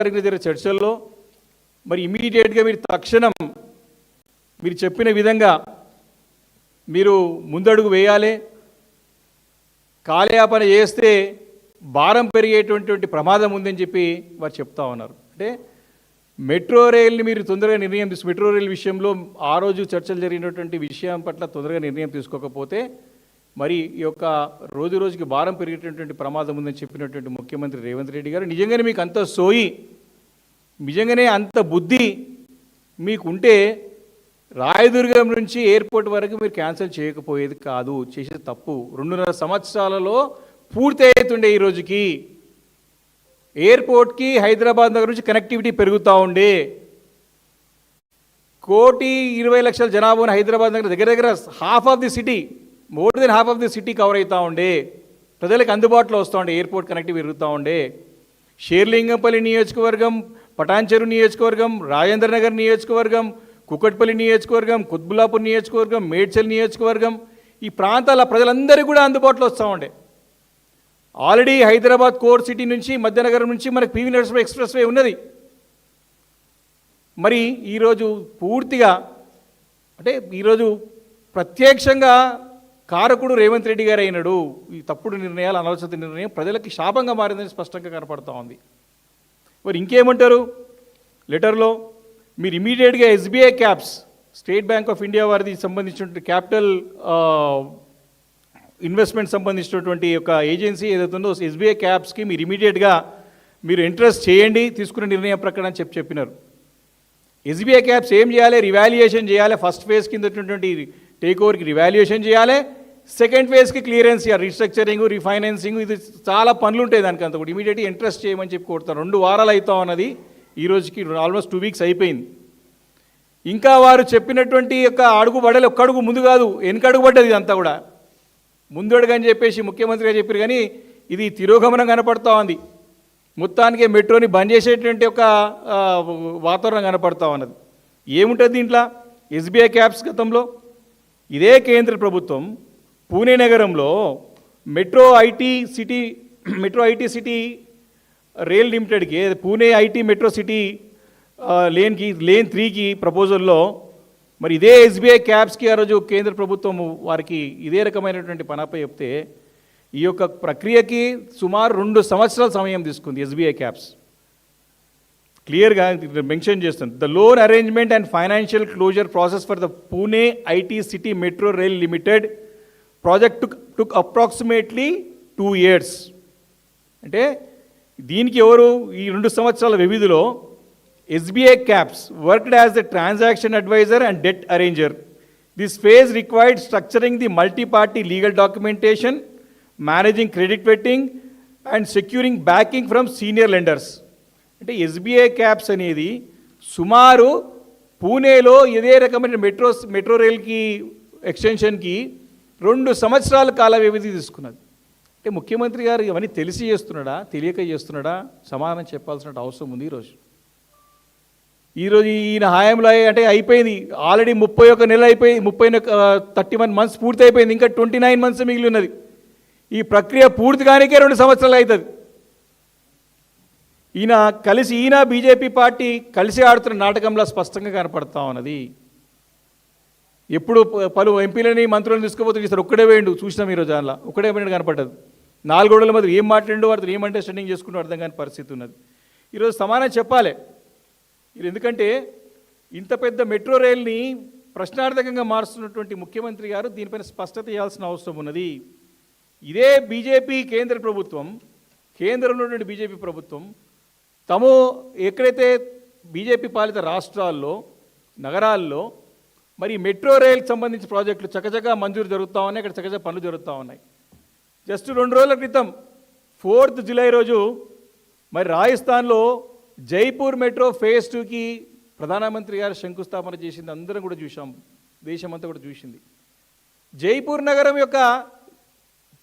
జరిగిన చర్చల్లో మరి ఇమీడియట్గా మీరు తక్షణం మీరు చెప్పిన విధంగా మీరు ముందడుగు వేయాలి. కాలయాపన చేస్తే భారం పెరిగేటువంటి ప్రమాదం ఉందని చెప్పి వారు చెప్తా ఉన్నారు. అంటే మెట్రో రైల్ని మీరు తొందరగా నిర్ణయం మెట్రో రైల్ విషయంలో ఆ రోజు చర్చలు జరిగినటువంటి విషయం పట్ల తొందరగా నిర్ణయం తీసుకోకపోతే మరి ఈ యొక్క రోజు రోజుకి భారం పెరిగేటటువంటి ప్రమాదం ఉందని చెప్పినటువంటి ముఖ్యమంత్రి రేవంత్ రెడ్డి గారు నిజంగానే మీకు అంత సోయి, నిజంగానే అంత బుద్ధి మీకుంటే రాయదుర్గం నుంచి ఎయిర్పోర్ట్ వరకు మీరు క్యాన్సిల్ చేయకపోయేది కాదు. చేసేది తప్పు. 2.5 సంవత్సరాలలో పూర్తి అవుతుండే. ఈ రోజుకి ఎయిర్పోర్ట్కి హైదరాబాద్ దగ్గర నుంచి కనెక్టివిటీ పెరుగుతూ ఉండే. 1,20,00,000 జనాభా ఉన్న హైదరాబాద్ దగ్గర దగ్గర half of the city, more than half of the city cover అవుతూ ఉండే. ప్రజలకు అందుబాటులో వస్తూ ఉండే, ఎయిర్పోర్ట్ కనెక్టివిటీ పెరుగుతూ ఉండే. షేర్లింగంపల్లి నియోజకవర్గం, పటాన్చెరు నియోజకవర్గం, రాజేంద్ర నగర్ నియోజకవర్గం, కుకట్పల్లి నియోజకవర్గం, కుత్బుల్లాపూర్ నియోజకవర్గం, మేడ్చల్ నియోజకవర్గం, ఈ ప్రాంతాల ప్రజలందరికీ కూడా అందుబాటులో వస్తూ ఉండే. ఆల్రెడీ హైదరాబాద్ కోర్ సిటీ నుంచి మధ్యనగరం నుంచి మనకు పివి నరసింహ ఎక్స్ప్రెస్ వే ఉన్నది. మరి ఈరోజు పూర్తిగా అంటే ఈరోజు ప్రత్యక్షంగా కారకుడు రేవంత్ రెడ్డి గారు అయినాడు. ఈ తప్పుడు నిర్ణయాలు, అనవసర నిర్ణయం ప్రజలకి శాపంగా మారిందని స్పష్టంగా కనపడుతూ ఉంది. మరి ఇంకేమంటారు లెటర్లో? మీరు ఇమీడియట్గా SBI caps, state bank of India వారిది సంబంధించినటువంటి క్యాపిటల్ ఇన్వెస్ట్మెంట్ సంబంధించినటువంటి ఒక ఏజెన్సీ ఏదైతే ఉందో ఎస్బీఐ క్యాప్స్కి మీరు ఇమీడియట్గా మీరు ఇంట్రెస్ట్ చేయండి తీసుకున్న నిర్ణయం ప్రకారం చెప్పినారు. ఎస్బీఐ క్యాప్స్ ఏం చేయాలి? రివాల్యుయేషన్ చేయాలి. ఫస్ట్ ఫేజ్ కిందటువంటి టేక్ ఓవర్కి రివాల్యుయేషన్ చేయాలి. సెకండ్ ఫేజ్కి క్లియరెన్స్ ఇవ్వాలి. రీస్ట్రక్చరింగ్, రీఫైనాన్సింగ్, ఇది చాలా పనులు ఉంటాయి దానికి. అంతా కూడా ఇమీడియట్గా ఇంట్రెస్ట్ చేయమని చెప్పి కోరుతారు. 2 వారాలు అవుతా ఉన్నది. ఈ రోజుకి ఆల్మోస్ట్ 2 వీక్స్ అయిపోయింది. ఇంకా వారు చెప్పినటువంటి యొక్క అడుగు పడలే. ఒక్క అడుగు ముందు కాదు, వెనకడుగు పడ్డది. ఇదంతా కూడా ముందు అడుగు అని చెప్పేసి ముఖ్యమంత్రిగా చెప్పారు, కానీ ఇది తిరోగమనం కనపడతా ఉంది. మొత్తానికి మెట్రోని బంద్ చేసేటువంటి ఒక వాతావరణం కనపడతా ఉన్నది. ఏముంటుంది దీంట్లో? ఎస్బీఐ క్యాప్స్ గతంలో ఇదే కేంద్ర ప్రభుత్వం పూణే నగరంలో మెట్రో ఐటీ సిటీ రైల్ లిమిటెడ్కి, Pune IT metro city lane 3కి ప్రపోజల్లో మరి ఇదే ఎస్బీఐ క్యాప్స్కి ఆ రోజు కేంద్ర ప్రభుత్వం వారికి ఇదే రకమైనటువంటి పనపై చెప్తే ఈ యొక్క ప్రక్రియకి సుమారు 2 సంవత్సరాల సమయం తీసుకుంది. ఎస్బీఐ క్యాప్స్ క్లియర్గా మెన్షన్ చేస్తుంది. The loan arrangement and financial closure process for the Pune IT city metro rail limited project took approximately 2 years. అంటే దీనికి ఎవరు ఈ 2 సంవత్సరాల వ్యవధిలో SBI CAPS worked as the transaction advisor and debt arranger. This phase required structuring the multi-party legal documentation, managing credit vetting and securing backing from senior lenders. అంటే SBI CAPS అనేది సుమారు పూణేలో ఇదే రకమైన మెట్రో రైల్కి ఎక్స్టెన్షన్కి 2 సంవత్సరాల కాల వ్యవధి తీసుకున్నది. అంటే ముఖ్యమంత్రి గారు ఇవన్నీ తెలిసి చేస్తున్నాడా, తెలియక చేస్తున్నాడా, సమాధానం చెప్పాల్సిన అవసరం ఉంది. ఈరోజు ఈయన హాయంలో అంటే అయిపోయింది ఆల్రెడీ 31 నెలలు అయిపోయింది. 31 months పూర్తి అయిపోయింది. ఇంకా 29 months మిగిలి ఉన్నది. ఈ ప్రక్రియ పూర్తి కానికే 2 సంవత్సరాలు అవుతుంది. ఈయన బీజేపీ పార్టీ కలిసి ఆడుతున్న నాటకంలో స్పష్టంగా కనపడతా ఉన్నది. ఎప్పుడు పలు ఎంపీలని మంత్రులను తీసుకుపోతే ఇస్తారు, ఒక్కడే వేయండు చూసినాం. ఈరోజు అలా ఒక్కడే పోయినట్టు కనపడ్డది. 4 గోడల మధ్య ఏం మాట్లాడు, వారితో ఏం అండర్స్టాండింగ్ చేసుకుంటూ అర్థం కాని పరిస్థితి ఉన్నది. ఈరోజు సమాధానం చెప్పాలి. ఎందుకంటే ఇంత పెద్ద మెట్రో రైల్ని ప్రశ్నార్థకంగా మారుస్తున్నటువంటి ముఖ్యమంత్రి గారు దీనిపైన స్పష్టత ఇవ్వాల్సిన అవసరం ఉన్నది. ఇదే బీజేపీ కేంద్ర ప్రభుత్వం, కేంద్రంలో ఉన్నటువంటి బీజేపీ ప్రభుత్వం తాము ఎక్కడైతే బీజేపీ పాలిత రాష్ట్రాల్లో, నగరాల్లో మరి మెట్రో రైల్కి సంబంధించిన ప్రాజెక్టులు చకచకా మంజూరు జరుగుతూ ఉన్నాయి. అక్కడ చకచకా పనులు జరుగుతూ ఉన్నాయి. జస్ట్ 2 రోజుల క్రితం 4th July రోజు మరి రాజస్థాన్లో జైపూర్ మెట్రో phase 2కి ప్రధానమంత్రి గారు శంకుస్థాపన చేసింది. అందరం కూడా చూసాం, దేశమంతా కూడా చూసింది. జైపూర్ నగరం యొక్క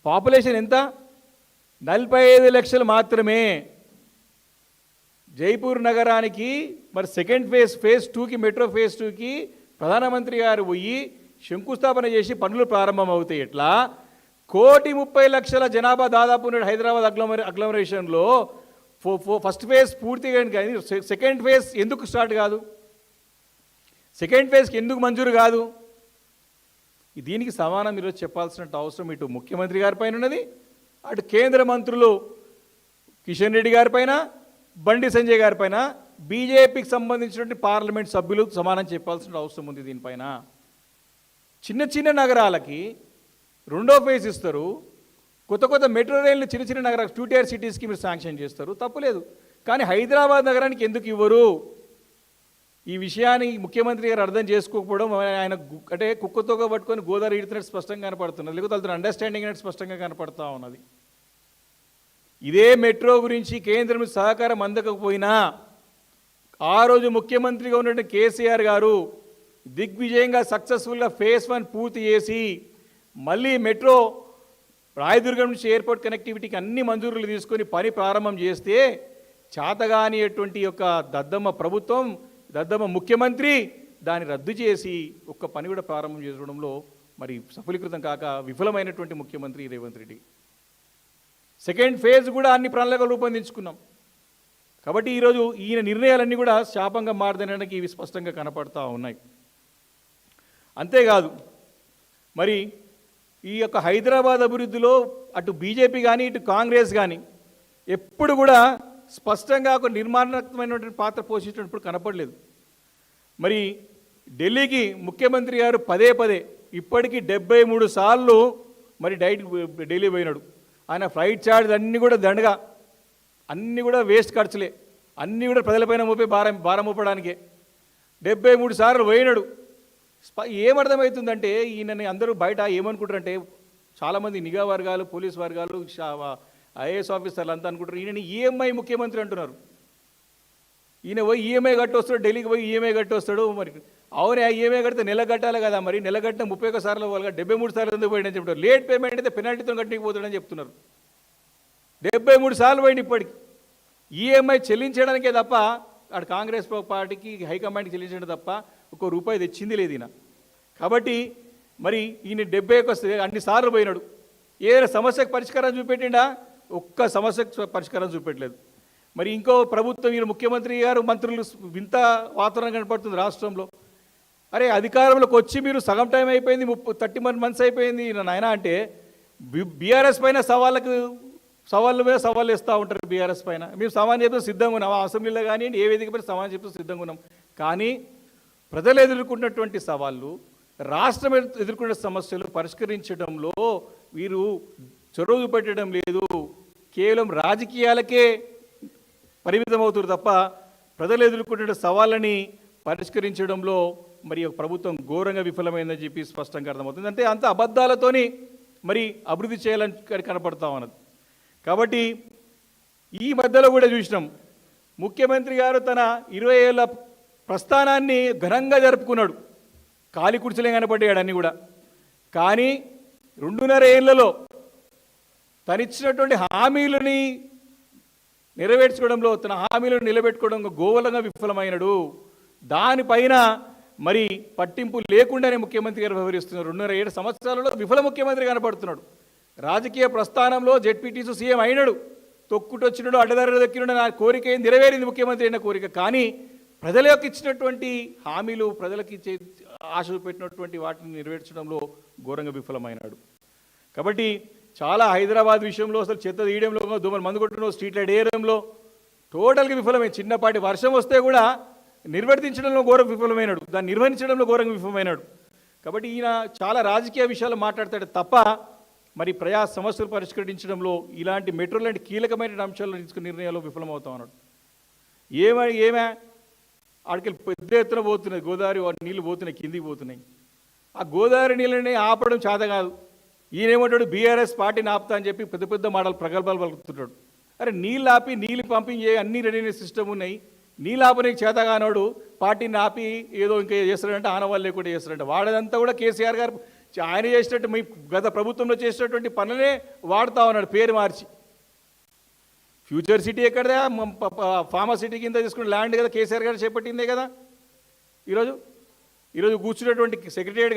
పాపులేషన్ ఎంత? 45 లక్షలు మాత్రమే. జైపూర్ నగరానికి మరి సెకండ్ phase 2కి మెట్రో phase 2కి ప్రధానమంత్రి గారు పోయి శంకుస్థాపన చేసి పనులు ప్రారంభం అవుతాయి. ఎట్లా? 1,30,00,000 జనాభా దాదాపు ఉన్నాడు హైదరాబాద్ అగ్లోమరేషన్లో. ఫస్ట్ ఫేజ్ పూర్తిగా కానీ సెకండ్ ఫేజ్ ఎందుకు స్టార్ట్ కాదు? సెకండ్ ఫేజ్కి ఎందుకు మంజూరు కాదు? దీనికి సమానం ఈరోజు చెప్పాల్సిన అవసరం ఇటు ముఖ్యమంత్రి గారి పైన ఉన్నది, అటు కేంద్ర మంత్రులు కిషన్ రెడ్డి గారి పైన, బండి సంజయ్ గారి పైన, బీజేపీకి సంబంధించినటువంటి పార్లమెంట్ సభ్యులు సమానం చెప్పాల్సిన అవసరం ఉంది దీనిపైన. చిన్న చిన్న నగరాలకి రెండో ఫేజ్ ఇస్తారు, కొత్త కొత్త మెట్రో రైళ్ళు చిన్న చిన్న నగరాలు 2 tier సిటీస్కి మీరు శాంక్షన్ చేస్తారు, తప్పులేదు. కానీ హైదరాబాద్ నగరానికి ఎందుకు ఇవ్వరు? ఈ విషయాన్ని ముఖ్యమంత్రి గారు అర్థం చేసుకోకపోవడం, ఆయన అంటే కుక్కతోగా పట్టుకొని గోదావరి ఈడుతున్నట్టు స్పష్టంగా కనపడుతున్నది, లేకపోతే అతను అండర్స్టాండింగ్ అనేది స్పష్టంగా కనపడతా ఉన్నది. ఇదే మెట్రో గురించి కేంద్రం సహకారం అందకపోయినా ఆ రోజు ముఖ్యమంత్రిగా ఉన్నటువంటి కేసీఆర్ గారు దిగ్విజయంగా సక్సెస్ఫుల్గా ఫేజ్ 1 పూర్తి చేసి మళ్ళీ మెట్రో రాయదుర్గం నుంచి ఎయిర్పోర్ట్ కనెక్టివిటీకి అన్ని మంజూరులు తీసుకొని పని ప్రారంభం చేస్తే చాతగానిటువంటి యొక్క దద్దమ్మ ప్రభుత్వం, దద్దమ్మ ముఖ్యమంత్రి దాన్ని రద్దు చేసి ఒక్క పని కూడా ప్రారంభం చేసుకోవడంలో మరి సఫలీకృతం కాక విఫలమైనటువంటి ముఖ్యమంత్రి రేవంత్ రెడ్డి. సెకండ్ ఫేజ్ కూడా అన్ని ప్రణాళికలు రూపొందించుకున్నాం. కాబట్టి ఈరోజు ఈయన నిర్ణయాలన్నీ కూడా శాపంగా మారదనడానికి ఇవి స్పష్టంగా కనపడతా ఉన్నాయి. అంతేకాదు మరి ఈ యొక్క హైదరాబాద్ అభివృద్ధిలో అటు బీజేపీ కానీ ఇటు కాంగ్రెస్ కానీ ఎప్పుడు కూడా స్పష్టంగా ఒక నిర్మాణాత్మకమైనటువంటి పాత్ర పోషించినప్పుడు కనపడలేదు. మరి ఢిల్లీకి ముఖ్యమంత్రి గారు పదే పదే ఇప్పటికీ 73 సార్లు మరి ఢిల్లీ పోయినాడు. ఆయన ఫ్లైట్ ఛార్జ్ అన్నీ కూడా దండగా, అన్నీ కూడా వేస్ట్ ఖర్చులే, అన్నీ కూడా ప్రజలపైన మోపే భారం మోపడానికే 73 సార్లు పోయినాడు. ఏమర్థమవుతుందంటే ఈయనని అందరూ బయట ఏమనుకుంటారంటే చాలామంది నిఘా వర్గాలు, పోలీస్ వర్గాలు, ఐఏఎస్ ఆఫీసర్లు అంతా అనుకుంటారు ఈయనని ఈఎంఐ ముఖ్యమంత్రి అంటున్నారు. ఈయన పోయి ఈఎంఐ కట్టొస్తాడు, ఢిల్లీకి పోయి ఈఎంఐ కట్టొస్తాడు. మరి అవునే ఈఎంఐ కడితే నెల కట్టాలి కదా, మరి నెల కట్టిన 31 సార్లు వాళ్ళగా 73 సార్లు ఎందుకు పోయిందని చెప్తారు. లేట్ పేమెంట్ అయితే పెనాల్టీతో కట్టకపోతాడని చెప్తున్నారు. 73 సార్లు పోయింది ఇప్పటికి. ఈఎంఐ చెల్లించడానికే తప్ప అక్కడ కాంగ్రెస్ పార్టీకి హైకమాండ్కి చెల్లించడం తప్ప ₹1 తెచ్చింది లేదు ఈయన. కాబట్టి మరి ఈయన 71 అన్ని సార్లు పోయినాడు. ఏదైనా సమస్యకు పరిష్కారం చూపెట్టిండా? ఒక్క సమస్యకు పరిష్కారం చూపెట్టలేదు. మరి ఇంకో ప్రభుత్వం ఈయన ముఖ్యమంత్రి గారు మంత్రులు వింత వాతావరణం కనపడుతుంది రాష్ట్రంలో. అరే అధికారంలోకి వచ్చి మీరు సగం టైం అయిపోయింది, 31 months అయిపోయింది నాయన అంటే బీఆర్ఎస్ పైన సవాళ్ళ మీద సవాళ్ళు వేస్తూ ఉంటారు. బీఆర్ఎస్ పైన మేము సమాధానం చెప్తూ సిద్ధంగా ఉన్నాం, అసెంబ్లీలో కానీ ఏ వేదిక పైన సమాధానం చెప్తూ సిద్ధంగా ఉన్నాం. కానీ ప్రజలు ఎదుర్కొన్నటువంటి సవాళ్ళు, రాష్ట్రం ఎదుర్కొన్న సమస్యలు పరిష్కరించడంలో వీరు చొరవ చూపెట్టడం లేదు. కేవలం రాజకీయాలకే పరిమితం అవుతారు తప్ప ప్రజలు ఎదుర్కొనే సవాళ్ళని పరిష్కరించడంలో మరి ప్రభుత్వం ఘోరంగా విఫలమైందని చెప్పి స్పష్టంగా అర్థమవుతుంది. అంటే అంత అబద్ధాలతోని మరి అభివృద్ధి చేయాలని కనపడతా ఉన్నది. కాబట్టి ఈ మధ్యలో కూడా చూసినాం ముఖ్యమంత్రి గారు తన 20 ఏళ్ల ప్రస్థానాన్ని ఘనంగా జరుపుకున్నాడు. కాలి కుర్చీలే కనపడ్డాడు అన్నీ కూడా. కానీ 2.5 ఏళ్లలో తనిచ్చినటువంటి హామీలని నెరవేర్చుకోవడంలో, తన హామీలను నిలబెట్టుకోవడం గోవలంగా విఫలమైనడు. దానిపైన మరి పట్టింపు లేకుండానే ముఖ్యమంత్రి గారు వ్యవహరిస్తున్నారు. 2.5 సంవత్సరాలలో విఫల ముఖ్యమంత్రి కనపడుతున్నాడు. రాజకీయ ప్రస్థానంలో జెడ్పీటీసీ సీఎం అయినాడు, తొక్కుటొచ్చినాడు, అడ్డదారులు దక్కినాడు, నా కోరిక ఏం నెరవేరింది ముఖ్యమంత్రి అయిన కోరిక. కానీ ప్రజలకు ఇచ్చినటువంటి హామీలు, ప్రజలకి ఆశ పెట్టినటువంటి వాటిని నెరవేర్చడంలో ఘోరంగా విఫలమైనాడు. కాబట్టి చాలా హైదరాబాద్ విషయంలో అసలు చెత్త తీయడంలో, దోమలు మందు కొట్టడంలో, స్ట్రీట్ లైట్ వేయడంలో టోటల్గా విఫలమైంది. చిన్నపాటి వర్షం వస్తే కూడా నిర్వర్తించడంలో ఘోరంగా విఫలమైనాడు, దాన్ని నిర్వహించడంలో ఘోరంగా విఫలమైనాడు. కాబట్టి ఈయన చాలా రాజకీయ విషయాలు మాట్లాడతాడు తప్ప మరి ప్రజా సమస్యలు పరిష్కరించడంలో ఇలాంటి మెట్రో లాంటి కీలకమైన అంశాలను తీసుకునే నిర్ణయాలు విఫలమవుతా ఉన్నాడు. ఏమే ఆడికి పెద్ద ఎత్తున పోతున్నాయి, గోదావరి నీళ్ళు పోతున్నాయి, కిందికి పోతున్నాయి. ఆ గోదావరి నీళ్ళని ఆపడం చేత కాదు. ఈయనేమంటాడు బీఆర్ఎస్ పార్టీని ఆపుతా అని చెప్పి పెద్ద పెద్ద ప్రగల్భాలు పలుకుతుంటాడు. అరే నీళ్ళు ఆపి నీళ్ళు పంపింగ్ అన్ని రెడీ సిస్టమ్ ఉన్నాయి, నీళ్ళు ఆపనికి చేత కానోడు పార్టీని ఆపి ఏదో ఇంకా చేస్తాడంటే ఆనవాళ్ళు లేకుండా చేస్తాడంటే వాడదంతా కూడా కేసీఆర్ గారు ఆయన చేసినట్టు మీ గత ప్రభుత్వంలో చేసినటువంటి పనులనే వాడుతూ ఉన్నాడు పేరు మార్చి. ఫ్యూచర్ సిటీ ఎక్కడదా, ఫార్మా సిటీ కింద తీసుకున్న ల్యాండ్ కదా కేసీఆర్ గారు చేపట్టిందే కదా. ఈరోజు కూర్చున్నటువంటి సెక్రటరీ